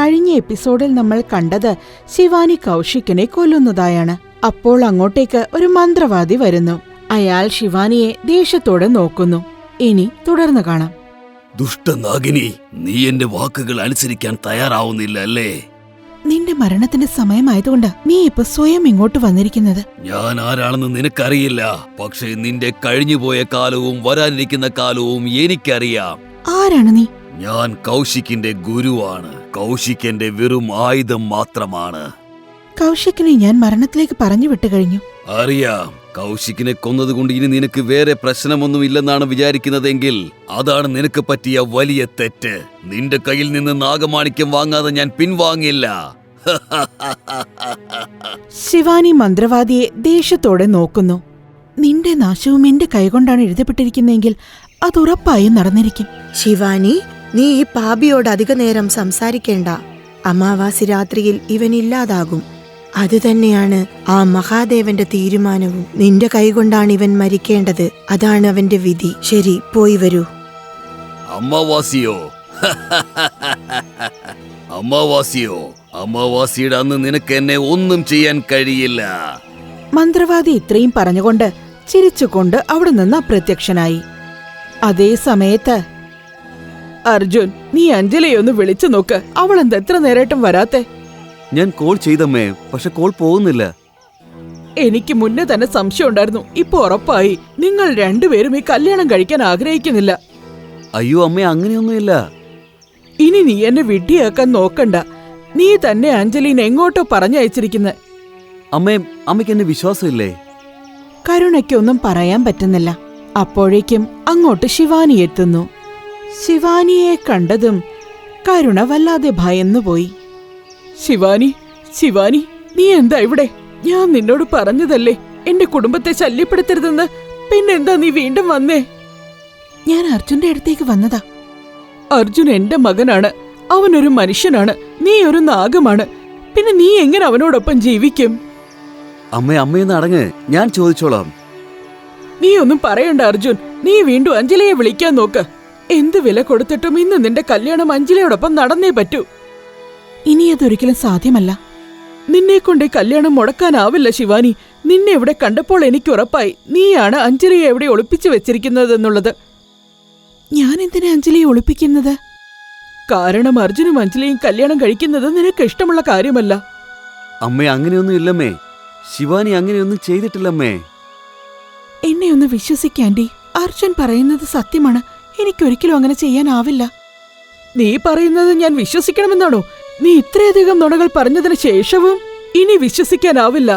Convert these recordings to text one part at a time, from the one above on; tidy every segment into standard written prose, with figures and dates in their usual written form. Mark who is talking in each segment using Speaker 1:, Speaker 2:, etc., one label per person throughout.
Speaker 1: കഴിഞ്ഞ എപ്പിസോഡിൽ നമ്മൾ കണ്ടത് ശിവാനി കൗശിക്കിനെ കൊല്ലുന്നതായാണ്. അപ്പോൾ അങ്ങോട്ടേക്ക് ഒരു മന്ത്രവാദി വരുന്നു. അയാൾ ശിവാനിയെ ദേഷ്യത്തോടെ നോക്കുന്നു. ഇനി തുടർന്ന് കാണാം.
Speaker 2: ദുഷ്ടനാഗിനി, നീ എന്റെ വാക്കുകൾ അനുസരിക്കാൻ തയ്യാറാവുന്നില്ല അല്ലേ?
Speaker 1: നിന്റെ മരണത്തിന്റെ സമയമായതുകൊണ്ട് നീ ഇപ്പൊ സ്വയം ഇങ്ങോട്ട് വന്നിരിക്കുന്നത്.
Speaker 2: ഞാൻ ആരാണെന്ന് നിനക്കറിയില്ല, പക്ഷേ നിന്റെ കഴിഞ്ഞുപോയ കാലവും വരാനിരിക്കുന്ന കാലവും എനിക്കറിയാം.
Speaker 1: ആരാണ് നീ?
Speaker 2: ഞാൻ കൗശിക്കിന്റെ ഗുരുവാണ്. കൗശിക് എന്റെ വെറും ആയുധം മാത്രമാണ്.
Speaker 1: കൗശിക്കിനെ ഞാൻ മരണത്തിലേക്ക് പറഞ്ഞു വിട്ടു കഴിഞ്ഞു.
Speaker 2: അറിയാം. കൗശിക്കിനെ കൊന്നതുകൊണ്ട് ഇനി നിനക്ക് വേറെ പ്രശ്നമൊന്നും ഇല്ലെന്നാണ് വിചാരിക്കുന്നതെങ്കിൽ അതാണ് നിനക്ക് പറ്റിയ വലിയ തെറ്റ്. നിന്റെ കയ്യിൽ നിന്ന് നാഗമാണിക്യം വാങ്ങാതെ ഞാൻ പിൻവാങ്ങില്ല.
Speaker 1: ശിവാനി മന്ത്രവാദിയെ ദേഷ്യത്തോടെ നോക്കുന്നു. നിന്റെ നാശവും എന്റെ കൈകൊണ്ടാണ് എഴുതപ്പെട്ടിരിക്കുന്നതെങ്കിൽ അതുറപ്പായും നടന്നിരിക്കും.
Speaker 3: ശിവാനി, നീ ഈ പാപിയോട് അധിക നേരം സംസാരിക്കേണ്ട. അമാവാസി രാത്രിയിൽ ഇവനില്ലാതാകും. അതുതന്നെയാണ് ആ മഹാദേവന്റെ തീരുമാനവും. നിന്റെ കൈകൊണ്ടാണ് ഇവൻ മരിക്കേണ്ടത്. അതാണ് അവന്റെ വിധി. ശരി, പോയി വരൂ.
Speaker 2: അമാവാസിയോ? അമാവാസിയോ? അമാവാസിയുടെ അന്ന് നിനക്ക് എന്നെ ഒന്നും ചെയ്യാൻ കഴിയില്ല.
Speaker 1: മന്ത്രവാദി ഇത്രയും പറഞ്ഞുകൊണ്ട് ചിരിച്ചുകൊണ്ട് അവിടെ നിന്ന് അപ്രത്യക്ഷനായി. അതേ സമയത്ത് അർജുൻ, നീ അഞ്ജലിയൊന്ന് വിളിച്ചു നോക്ക്. അവളെന്താ എത്ര നേരമായിട്ടും വരാത്തെ?
Speaker 4: ഞാൻ കോൾ ചെയ്തമ്മേ, പക്ഷെ കോൾ പോകുന്നില്ല.
Speaker 1: എനിക്ക് മുന്നേ തന്നെ സംശയം ഉണ്ടായിരുന്നു. ഇപ്പൊ ഉറപ്പായി. നിങ്ങൾ രണ്ടുപേരും ഈ കല്യാണം കഴിക്കാൻ ആഗ്രഹിക്കുന്നില്ല.
Speaker 4: അയ്യോ അമ്മേ, അങ്ങനെയൊന്നുമില്ല.
Speaker 1: ഇനി നീ എന്നെ വിഡ്ഢിയാക്കാൻ നോക്കണ്ട. നീ തന്നെ അഞ്ജലിനെ എങ്ങോട്ടോ പറഞ്ഞയച്ചിരിക്കുന്നെ.
Speaker 4: അമ്മേ, അമ്മയ്ക്ക് എന്നെ വിശ്വാസമില്ലേ?
Speaker 1: കരുണയ്ക്കൊന്നും പറയാൻ പറ്റുന്നില്ല. അപ്പോഴേക്കും അങ്ങോട്ട് ശിവാനി എത്തുന്നു. ശിവാനിയെ കണ്ടതും കരുണ വല്ലാതെ ഭയന്നുപോയി. ശിവാനി, ശിവാനി, നീ എന്താ ഇവിടെ? ഞാൻ നിന്നോട് പറഞ്ഞതല്ലേ എന്റെ കുടുംബത്തെ ശല്യപ്പെടുത്തരുതെന്ന്. പിന്നെന്താ നീ വീണ്ടും വന്നേ? ഞാൻ അർജുന്റെ അടുത്തേക്ക് വന്നതാ. അർജുൻ എന്റെ മകനാണ്. അവനൊരു മനുഷ്യനാണ്. നീ ഒരു നാഗമാണ്. പിന്നെ നീ എങ്ങനെ അവനോടൊപ്പം ജീവിക്കും?
Speaker 4: അമ്മേ, അമ്മയൊന്ന് അടങ്ങ്, ഞാൻ ചോദിച്ചോളാം.
Speaker 1: നീ ഒന്നും പറയണ്ട അർജുൻ. നീ വീണ്ടും അഞ്ജലിയെ വിളിക്കാൻ നോക്ക്. എന്ത് വില കൊടുത്തിട്ടും ഇന്ന് നിന്റെ കല്യാണം അഞ്ജലിയോടൊപ്പം നടന്നേ പറ്റൂ. ഇനി അതൊരിക്കലും സാധ്യമല്ല. നിന്നെക്കൊണ്ട് കല്യാണം മുടക്കാനാവില്ല ശിവാനി. നിന്നെ ഇവിടെ കണ്ടപ്പോൾ എനിക്ക് ഉറപ്പായി നീയാണ് അഞ്ജലിയെ എവിടെ ഒളിപ്പിച്ചു വെച്ചിരിക്കുന്നതെന്നുള്ളത്. ഞാൻ എന്തിനാ അഞ്ജലിയെ ഒളിപ്പിക്കുന്നത്? കാരണം അർജുനും അഞ്ജലിയും കല്യാണം കഴിക്കുന്നത് നിനക്ക് ഇഷ്ടമുള്ള കാര്യമല്ല.
Speaker 4: അമ്മേ, അങ്ങനെയൊന്നും ഇല്ലമ്മേ. ശിവാനി അങ്ങനെയൊന്നും ചെയ്തിട്ടില്ലമ്മേ.
Speaker 1: എന്നെ ഒന്ന് വിശ്വസിക്കാൻഡി. അർജുൻ പറയുന്നത് സത്യമാണ്. എനിക്കൊരിക്കലും അങ്ങനെ ചെയ്യാനാവില്ല. നീ പറയുന്നത് ഞാൻ വിശ്വസിക്കണമെന്നാണോ? നീ ഇത്രയധികം നുണകൾ പറഞ്ഞതിന് ശേഷവും ഇനി വിശ്വസിക്കാനാവില്ല.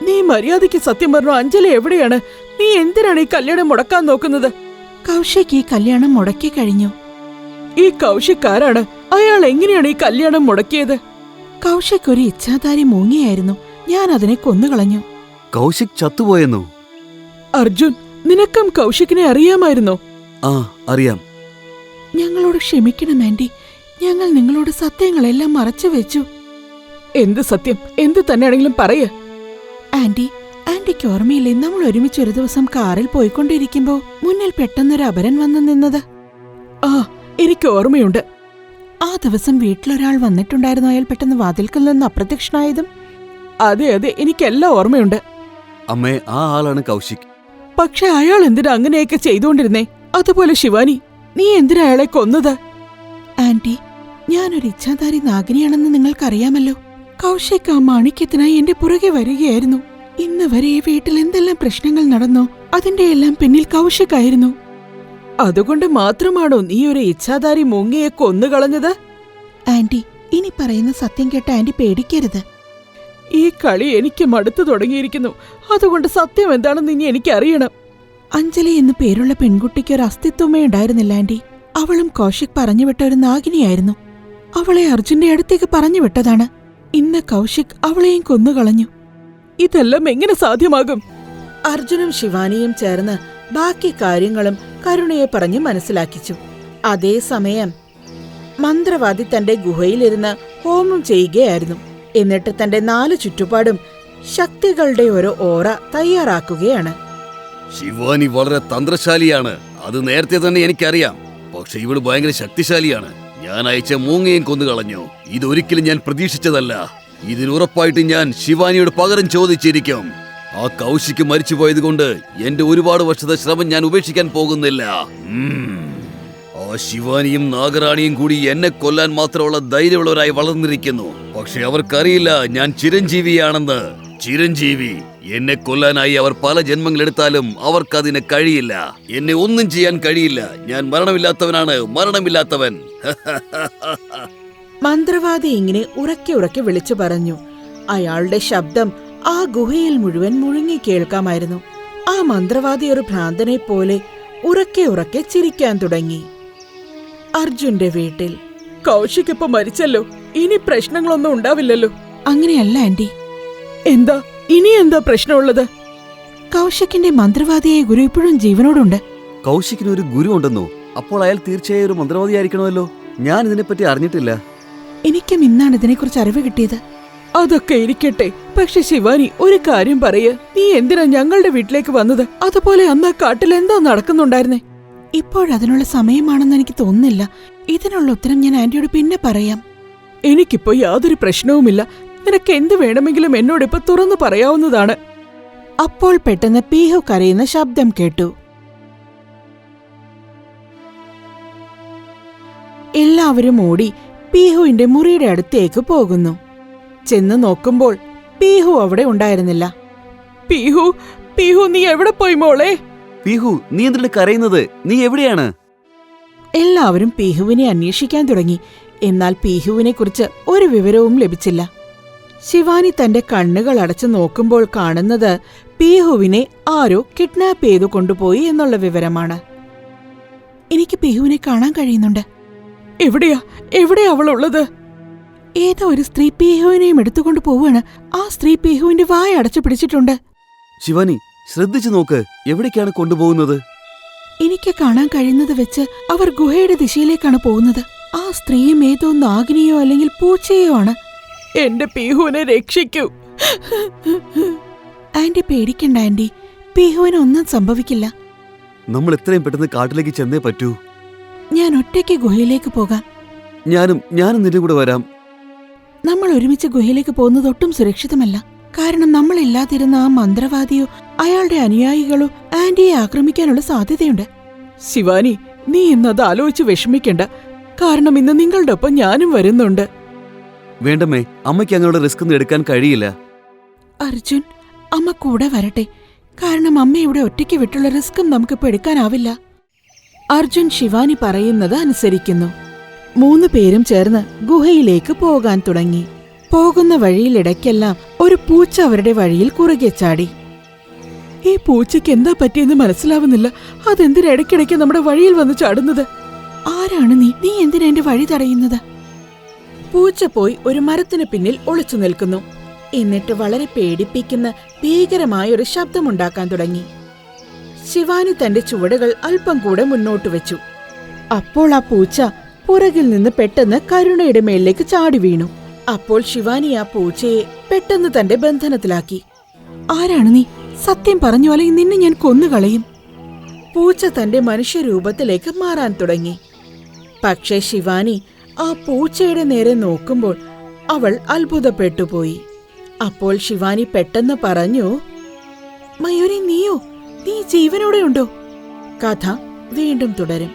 Speaker 1: നീ മര്യാദയ്ക്ക് സത്യം പറഞ്ഞു. അഞ്ജലി എവിടെയാണ്? നീ എന്തിനാണ് ഈ കല്യാണം മുടക്കാൻ നോക്കുന്നത്? കൗശിക് ഈ കല്യാണം മുടക്കി കഴിഞ്ഞു. ഈ കൗശിക് ആരാണ്? അയാൾ എങ്ങനെയാണ് ഈ കല്യാണം മുടക്കിയത്? കൗശിക് ഒരു ഇച്ഛാധാരി മൂങ്ങിയായിരുന്നു. ഞാൻ അതിനെ കൊന്നുകളഞ്ഞു.
Speaker 4: കൗശിക് ചത്തുപോയെന്നോ?
Speaker 1: അർജുൻ, നിനക്കും കൗശിക്കിനെ അറിയാമായിരുന്നോ?
Speaker 4: ആ, അറിയാം.
Speaker 1: ഞങ്ങളോട് ക്ഷമിക്കണം ആന്റി. ഞങ്ങൾ നിങ്ങളോട് സത്യങ്ങളെല്ലാം മറച്ചു വെച്ചു. എന്ത് സത്യം? എന്ത് തന്നെയാണെങ്കിലും പറയ്. ആന്റിക്ക് ഓർമ്മയില്ലേ, നമ്മൾ ഒരുമിച്ച് ഒരു ദിവസം കാറിൽ പോയിക്കൊണ്ടിരിക്കുമ്പോ മുന്നിൽ പെട്ടെന്നൊരു അപരൻ വന്നു നിന്നത്? ആ, എനിക്ക് ഓർമ്മയുണ്ട്. ആ ദിവസം വീട്ടിലൊരാൾ വന്നിട്ടുണ്ടായിരുന്നു. അയാൾ പെട്ടെന്ന് വാതിൽക്കൽ നിന്ന് അപ്രത്യക്ഷനായതും. അതെ അതെ, എനിക്കെല്ലാം ഓർമ്മയുണ്ട്.
Speaker 4: അമ്മേ, ആ ആളാണ് കൗശിക്.
Speaker 1: പക്ഷെ അയാൾ എന്തിനാ അങ്ങനെയൊക്കെ ചെയ്തുകൊണ്ടിരുന്നേ? അതുപോലെ ശിവാനി, നീ എന്തിനാ അയാളെ കൊന്നത്? ആന്റി, ഞാനൊരു ഇച്ഛാധാരി നാഗിനിയാണെന്ന് നിങ്ങൾക്കറിയാമല്ലോ. കൗശിക് ആ മാണിക്യത്തിനായി എന്റെ പുറകെ വരികയായിരുന്നു. ഇന്ന് വരെ ഈ വീട്ടിൽ എന്തെല്ലാം പ്രശ്നങ്ങൾ നടന്നോ അതിന്റെ എല്ലാം പിന്നിൽ കൗശിക് ആയിരുന്നു. അതുകൊണ്ട് മാത്രമാണോ നീ ഒരു ഇച്ഛാധാരി മൂങ്ങിയെ കൊന്നുകളഞ്ഞത്? ആന്റി, ഇനി പറയുന്ന സത്യം കേട്ട ആന്റി പേടിക്കരുത്. ഈ കളി എനിക്ക് മടുത്തു തുടങ്ങിയിരിക്കുന്നു. അതുകൊണ്ട് സത്യം എന്താണെന്ന് ഇനി എനിക്കറിയണം. അഞ്ജലി എന്നു പേരുള്ള പെൺകുട്ടിക്ക് ഒരു അസ്തിത്വമേ ഉണ്ടായിരുന്നില്ല ആന്റി. അവളും കൗശിക് പറഞ്ഞുവിട്ട ഒരു നാഗിനിയായിരുന്നു. അവളെ അർജുന്റെ അടുത്തേക്ക് പറഞ്ഞുവിട്ടതാണ്. ഇന്ന് കൗശിക് അവളെയും കൊന്നുകളഞ്ഞു. ഇതെല്ലാം എങ്ങനെ സാധ്യമാകും? അർജുനും ശിവാനിയും ചേർന്ന് ബാക്കി കാര്യങ്ങളും കരുണയെ പറഞ്ഞ് മനസ്സിലാക്കിച്ചു. അതേസമയം മന്ത്രവാദി തന്റെ ഗുഹയിലിരുന്ന് ഹോമം ചെയ്യുകയായിരുന്നു. എന്നിട്ട് തന്റെ 4 ചുറ്റുപാടും ശക്തികളുടെ ഒരു ഓറ തയ്യാറാക്കുകയാണ്.
Speaker 2: ശിവാനി വളരെ തന്ത്രശാലിയാണ്. അത് നേരത്തെ തന്നെ എനിക്കറിയാം. പക്ഷെ ഇവള് ഭയങ്കര ശക്തിശാലിയാണ്. ഞാൻ അയച്ച മൂങ്ങയും കൊന്നുകളഞ്ഞു. ഇതൊരിക്കലും ഞാൻ പ്രതീക്ഷിച്ചതല്ല. ഇതിനുറപ്പായിട്ട് ഞാൻ ശിവാനിയോട് പകരം ചോദിച്ചിരിക്കും. ആ കൗശിക്ക് മരിച്ചുപോയത് കൊണ്ട് എന്റെ ഒരുപാട് വർഷത്തെ ശ്രമം ഞാൻ ഉപേക്ഷിക്കാൻ പോകുന്നില്ല. ആ ശിവാനിയും നാഗറാണിയും കൂടി എന്നെ കൊല്ലാൻ മാത്രമുള്ള ധൈര്യമുള്ളവരായി വളർന്നിരിക്കുന്നു. പക്ഷെ അവർക്കറിയില്ല ഞാൻ ചിരഞ്ജീവിയാണെന്ന്. ചിരഞ്ജീവി. എന്നെ കൊല്ലാനായി അവർ പല ജന്മങ്ങളെടുത്താലും അവർക്കതിന് കഴിയില്ല. എന്നെ ഒന്നും ചെയ്യാൻ കഴിയില്ല. ഞാൻ മരണമില്ലാത്തവനാണ്, മരണമില്ലാത്തവൻ.
Speaker 1: മന്ത്രവാദി ഇങ്ങനെ ഉറക്കെ ഉറക്കെ വിളിച്ചു പറഞ്ഞു. അയാളുടെ ശബ്ദം ആ ഗുഹയിൽ മുഴുവൻ മുഴുങ്ങി കേൾക്കാമായിരുന്നു. ആ മന്ത്രവാദി ഒരു ഭ്രാന്തനെ പോലെ ഉറക്കെ ഉറക്കെ ചിരിക്കാൻ തുടങ്ങി. അർജുന്റെ വീട്ടിൽ കൗശിക് ഇപ്പൊ മരിച്ചല്ലോ, ഇനി പ്രശ്നങ്ങളൊന്നും ഉണ്ടാവില്ലല്ലോ. അങ്ങനെയല്ല ആന്റി. എന്താ ഇനി എന്താ പ്രശ്നമുള്ളത്? കൗശിക്കിന്റെ മന്ത്രവാദിയായ ഗുരു ഇപ്പോഴും ജീവനോടുണ്ട്.
Speaker 4: കൗശിക്കിന് ഒരു ഗുരു ഉണ്ടെന്നോ? അപ്പോൾ അയാൾ തീർച്ചയായും ഒരു മന്ത്രവാദിയായിരിക്കണമല്ലോ. ഞാൻ ഇതിനെപ്പറ്റി അറിഞ്ഞിട്ടില്ല.
Speaker 1: എനിക്കും ഇന്നാണ് ഇതിനെക്കുറിച്ച് അറിവ് കിട്ടിയത്. അതൊക്കെ ഇരിക്കട്ടെ, പക്ഷെ ശിവാനി ഒരു കാര്യം പറയ്. നീ എന്തിനാ ഞങ്ങളുടെ വീട്ടിലേക്ക് വന്നത്? അതുപോലെ അന്ന് ആ കാട്ടിൽ എന്താ നടക്കുന്നുണ്ടായിരുന്നേ? ഇപ്പോഴതിനുള്ള സമയമാണെന്ന് എനിക്ക് തോന്നുന്നില്ല. ഇതിനുള്ള ഉത്തരം ഞാൻ ആന്റിയോട് പിന്നെ പറയാം. എനിക്കിപ്പോ യാതൊരു പ്രശ്നവുമില്ല. നിനക്ക് എന്ത് വേണമെങ്കിലും എന്നോടിപ്പോ തുറന്നു പറയാവുന്നതാണ്. അപ്പോൾ പെട്ടെന്ന് പീഹു കരയുന്ന ശബ്ദം കേട്ടു. എല്ലാവരും ഓടി പീഹുവിന്റെ മുറിയുടെ അടുത്തേക്ക് പോകുന്നു. ചെന്ന് നോക്കുമ്പോൾ പീഹു അവിടെ ഉണ്ടായിരുന്നില്ല. പീഹു, പീഹു, നീ എവിടെ പോയി മോളെ?
Speaker 4: പീഹു, നീ എന്തിനാണ് കരയുന്നത്? നീ എവിടെയാണ്?
Speaker 1: എല്ലാവരും പീഹുവിനെ അന്വേഷിക്കാൻ തുടങ്ങി. എന്നാൽ പീഹുവിനെ കുറിച്ച് ഒരു വിവരവും ലഭിച്ചില്ല. ശിവാനി തന്റെ കണ്ണുകൾ അടച്ചു നോക്കുമ്പോൾ കാണുന്നത് പീഹുവിനെ ആരോ കിഡ്നാപ്പ് ചെയ്തു കൊണ്ടുപോയി എന്നുള്ള വിവരമാണ്. എനിക്ക് പീഹുവിനെ കാണാൻ കഴിയുന്നുണ്ട്. എവിടെയാ അവളുള്ളത്? ഏതോ ഒരു സ്ത്രീ പീഹുവിനെയും എടുത്തുകൊണ്ട് പോവാണ്. ആ സ്ത്രീ പീഹുവിന്റെ വായ അടച്ചു പിടിച്ചിട്ടുണ്ട്.
Speaker 4: ശിവാനി, ശ്രദ്ധിച്ചു നോക്ക്. എവിടേക്കാണ് കൊണ്ടുപോകുന്നത്?
Speaker 1: എനിക്ക് കാണാൻ കഴിയുന്നത് വെച്ച് അവർ ഗുഹയുടെ ദിശയിലേക്കാണ് പോകുന്നത്. ആ സ്ത്രീയും ഏതോ നാഗിനിയോ അല്ലെങ്കിൽ പൂച്ചയോ ആണ്. എന്റെ പീഹുവിനെ രക്ഷിക്കൂ. ആന്റി പേടിക്കണ്ട ആന്റി, പീഹുവിന് ഒന്നും സംഭവിക്കില്ല.
Speaker 4: നമ്മൾ എത്രയും പെട്ടെന്ന് കാട്ടിലേക്ക് ചെന്നേ പറ്റൂ.
Speaker 1: ഞാൻ ഒറ്റയ്ക്ക് ഗുഹയിലേക്ക് പോകാം.
Speaker 4: ഞാനും നിന്റെ കൂടെ വരാം.
Speaker 1: നമ്മൾ ഒരുമിച്ച് ഗുഹയിലേക്ക് പോകുന്നത് ഒട്ടും സുരക്ഷിതമല്ല. കാരണം നമ്മളില്ലാതിരുന്ന ആ മന്ത്രവാദിയോ അയാളുടെ അനുയായികളോ ആന്റിയെ ആക്രമിക്കാനുള്ള സാധ്യതയുണ്ട്. ശിവാനി, നീ ഇന്നത് ആലോചിച്ച് വിഷമിക്കണ്ട. കാരണം ഇന്ന് നിങ്ങളുടെ ഒപ്പം ഞാനും വരുന്നുണ്ട്.
Speaker 4: വേണ്ടമ്മേ, അമ്മയ്ക്ക് അങ്ങനെയുള്ള റിസ്ക് ഒന്നും എടുക്കാൻ കഴിയില്ല.
Speaker 1: അർജുൻ, അമ്മ കൂടെ വരട്ടെ. കാരണം അമ്മ ഇവിടെ ഒറ്റയ്ക്ക് വിട്ടുള്ള റിസ്ക്കും നമുക്കിപ്പോ എടുക്കാനാവില്ല. അർജുൻ ശിവാനി പറയുന്നത് അനുസരിക്കുന്നു. 3 പേരും ചേർന്ന് ഗുഹയിലേക്ക് പോകാൻ തുടങ്ങി. പോകുന്ന വഴിയിലിടയ്ക്കെല്ലാം ഒരു പൂച്ച അവരുടെ വഴിയിൽ കുറുകെ ചാടി. ഈ പൂച്ചയ്ക്ക് എന്താ പറ്റിയെന്ന് മനസ്സിലാവുന്നില്ല. അതെന്തിനാ ഇടയ്ക്കിടയ്ക്ക് നമ്മുടെ വഴിയിൽ വന്ന് ചാടുന്നത്? ആരാണ് നീ? നീ എന്തിനാ എന്റെ വഴി തടയുന്നത്? പൂച്ച പോയി ഒരു മരത്തിന് പിന്നിൽ ഒളിച്ചു നിൽക്കുന്നു. എന്നിട്ട് വളരെ പേടിപ്പിക്കുന്ന ഭീകരമായ ഒരു ശബ്ദമുണ്ടാക്കാൻ തുടങ്ങി. ശിവാനി തന്റെ ചുവടുകൾ അല്പം കൂടെ മുന്നോട്ട് വെച്ചു. അപ്പോൾ ആ പൂച്ച പുറകിൽ നിന്ന് പെട്ടെന്ന് കരുണയുടെ മേലിലേക്ക് ചാടി വീണു. അപ്പോൾ ശിവാനി ആ പൂച്ചയെ പെട്ടെന്ന് തന്റെ ബന്ധനത്തിലാക്കി. ആരാണ് നീ? സത്യം പറഞ്ഞു, അല്ലെങ്കിൽ നിന്നെ ഞാൻ കൊന്നുകളയും. പൂച്ച തന്റെ മനുഷ്യരൂപത്തിലേക്ക് മാറാൻ തുടങ്ങി. പക്ഷേ ശിവാനി ആ പൂച്ചയുടെ നേരെ നോക്കുമ്പോൾ അവൾ അത്ഭുതപ്പെട്ടുപോയി. അപ്പോൾ ശിവാനി പെട്ടെന്ന് പറഞ്ഞു, മയൂരി, നീയോ? നീ ജീവനോടെ ഉണ്ടോ? കഥ വീണ്ടും തുടരും.